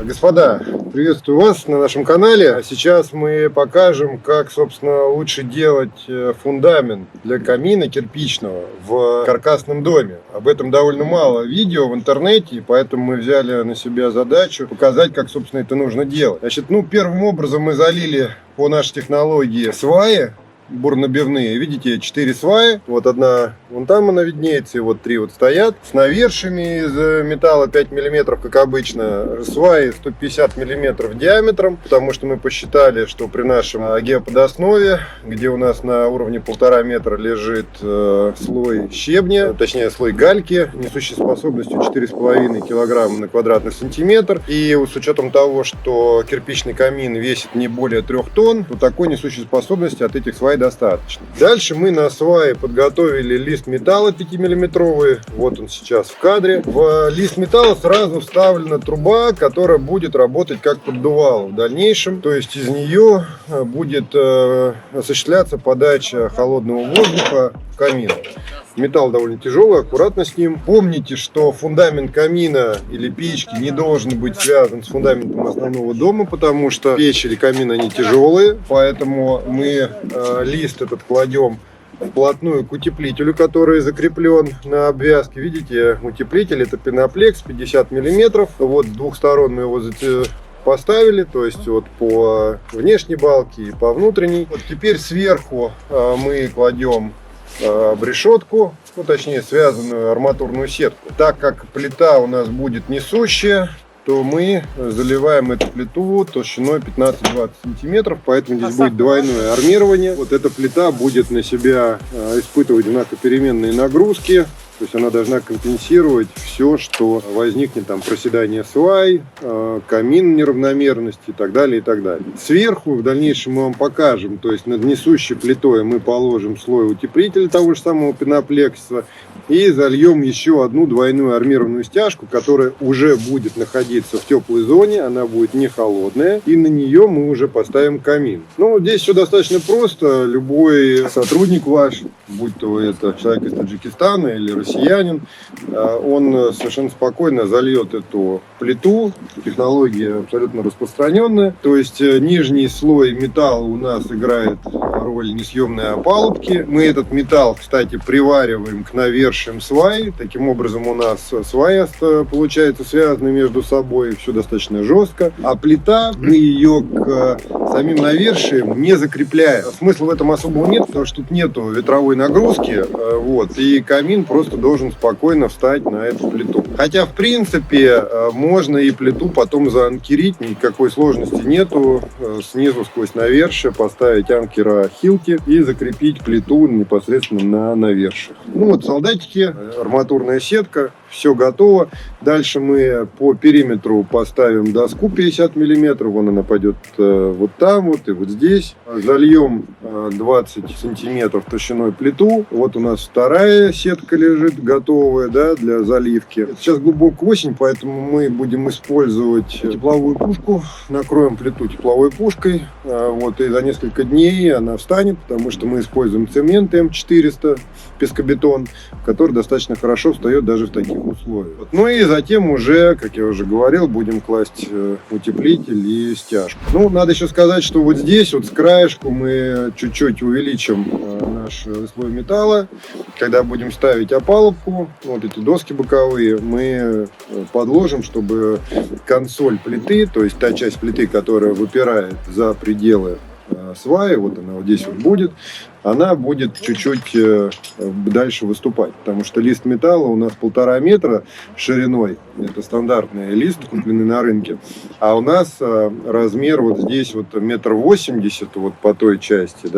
Господа, приветствую вас на нашем канале. Сейчас мы покажем, как, собственно, лучше делать фундамент для камина кирпичного в каркасном доме. Об этом довольно мало видео в интернете, поэтому мы взяли на себя задачу показать, как, собственно, это нужно делать. Значит, первым образом мы залили по нашей технологии сваи бурнабивные. Видите, 4 сваи. Вот одна вон там она виднеется, и вот 3 вот стоят. С навершиями из металла 5 мм, как обычно. Сваи 150 мм диаметром, потому что мы посчитали, что при нашем геоподоснове, где у нас на уровне 1,5 метра лежит слой щебня, точнее слой гальки, несущей способностью 4,5 кг на квадратный сантиметр. И с учетом того, что кирпичный камин весит не более 3 тонн, то такой несущей способности от этих свай достаточно. Дальше мы на свае подготовили лист металла 5-миллиметровый. Вот он сейчас в кадре. В лист металла сразу вставлена труба, которая будет работать как поддувало в дальнейшем. То есть из нее будет осуществляться подача холодного воздуха в камин. Металл довольно тяжелый, аккуратно с ним. Помните, что фундамент камина или печки не должен быть связан с фундаментом основного дома, потому что печь или камин они тяжелые, поэтому мы лист этот кладем вплотную к утеплителю, который закреплен на обвязке. Видите, утеплитель это пеноплекс 50 мм. Вот с двух сторон мы его поставили, то есть вот по внешней балке и по внутренней. Вот теперь сверху мы кладем решетку, точнее связанную арматурную сетку. Так как плита у нас будет несущая, то мы заливаем эту плиту толщиной 15-20 сантиметров, поэтому здесь будет двойное армирование. Вот эта плита будет на себя испытывать однокопеременные нагрузки. То есть она должна компенсировать все, что возникнет, там проседание свай, камин неравномерности и так далее, и так далее. Сверху в дальнейшем мы вам покажем, то есть над несущей плитой мы положим слой утеплителя того же самого пеноплекса и зальем еще одну двойную армированную стяжку, которая уже будет находиться в теплой зоне, она будет не холодная, и на нее мы уже поставим камин. Здесь все достаточно просто. Любой сотрудник ваш, будь то это человек из Таджикистана или россиянин, он совершенно спокойно зальет эту плиту. Технология абсолютно распространенная. То есть нижний слой металла у нас играет роль несъемной опалубки. Мы этот металл, кстати, привариваем к навершиям сваи. Таким образом у нас сваи получается связаны между собой, все достаточно жестко. А плита, мы ее к самим навершиям не закрепляем. Смысла в этом особого нет, потому что тут нету ветровой нагрузки. И камин просто должен спокойно встать на эту плиту. Хотя, в принципе, можно и плиту потом заанкерить, никакой сложности нету. Снизу сквозь навершие поставить анкера хилки и закрепить плиту непосредственно на навершиях. Солдатики, арматурная сетка, все готово. Дальше мы по периметру поставим доску 50 мм, вон она пойдет вот там вот и вот здесь. Зальем 20 сантиметров толщиной плиту. Вот у нас вторая сетка лежит готовая, для заливки. Сейчас глубокая осень, поэтому мы будем использовать тепловую пушку. Накроем плиту тепловой пушкой. И за несколько дней она встанет, потому что мы используем цемент М400, пескобетон, который достаточно хорошо встает даже в таких условиях. И затем уже, как я уже говорил, будем класть утеплитель и стяжку. Надо еще сказать, что вот здесь, вот с краешку, мы чуть-чуть увеличим наш слой металла. Когда будем ставить опалубку, вот эти доски боковые, мы подложим, чтобы консоль плиты, то есть та часть плиты, которая выпирает за пределы сваи, вот она вот здесь вот будет, она будет чуть-чуть дальше выступать, потому что лист металла у нас 1,5 метра шириной, это стандартный лист, купленный на рынке, а у нас размер вот здесь вот 1,80 м, вот по той части,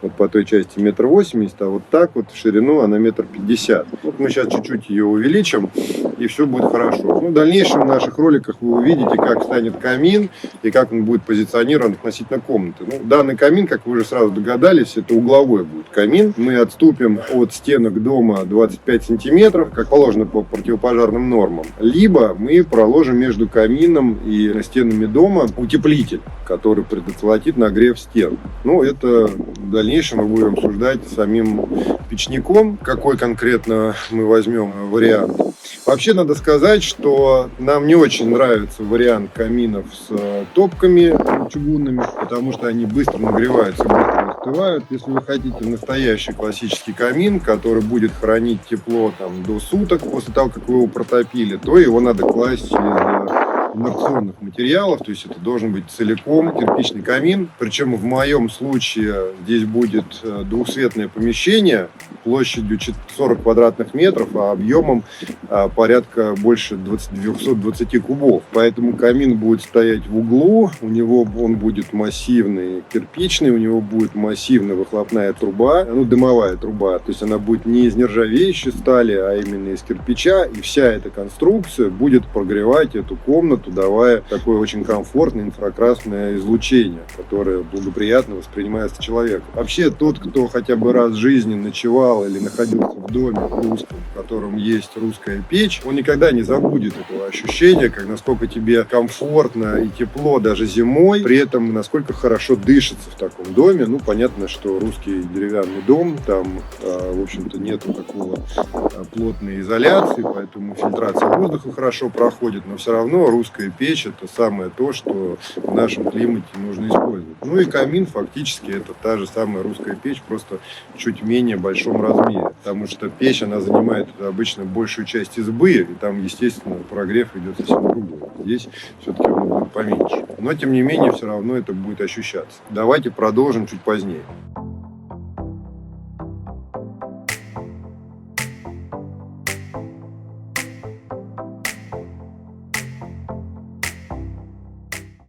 вот по той части 1,80 м, а вот так вот в ширину она 1,50 м. Вот мы сейчас чуть-чуть ее увеличим, и все будет хорошо. В дальнейшем в наших роликах вы увидите, как станет камин и как он будет позиционирован относительно комнаты. Данный камин, как вы уже сразу догадались, это угловой будет камин. Мы отступим от стенок дома 25 сантиметров, как положено по противопожарным нормам. Либо мы проложим между камином и стенами дома утеплитель, который предотвратит нагрев стен. Это в дальнейшем мы будем обсуждать с самим печником, какой конкретно мы возьмем вариант. Вообще надо сказать, что нам не очень нравится вариант каминов с топками чугунными, потому что они быстро нагреваются, быстро остывают. Если вы хотите настоящий классический камин, который будет хранить тепло до суток после того, как вы его протопили, то его надо класть из инерционных материалов, то есть это должен быть целиком кирпичный камин. Причем в моем случае здесь будет двухсветное помещение площадью 40 квадратных метров, а объемом порядка больше 220 кубов. Поэтому камин будет стоять в углу, он будет массивный, кирпичный, у него будет массивная выхлопная труба, дымовая труба, то есть она будет не из нержавеющей стали, а именно из кирпича, и вся эта конструкция будет прогревать эту комнату, давая такое очень комфортное инфракрасное излучение, которое благоприятно воспринимается человеком. Вообще, тот, кто хотя бы раз в жизни ночевал или находился в доме русском, в котором есть русская печь, он никогда не забудет этого ощущения, насколько тебе комфортно и тепло даже зимой, при этом насколько хорошо дышится в таком доме. Понятно, что русский деревянный дом, там, в общем-то, нету такого плотной изоляции, поэтому фильтрация воздуха хорошо проходит, но все равно русская печь — это самое то, что в нашем климате нужно использовать. И камин фактически это та же самая русская печь, просто чуть менее большом размере, потому что печь, она занимает обычно большую часть избы, и там, естественно, прогрев идет совсем другой. Здесь все-таки он будет поменьше. Но, тем не менее, все равно это будет ощущаться. Давайте продолжим чуть позднее.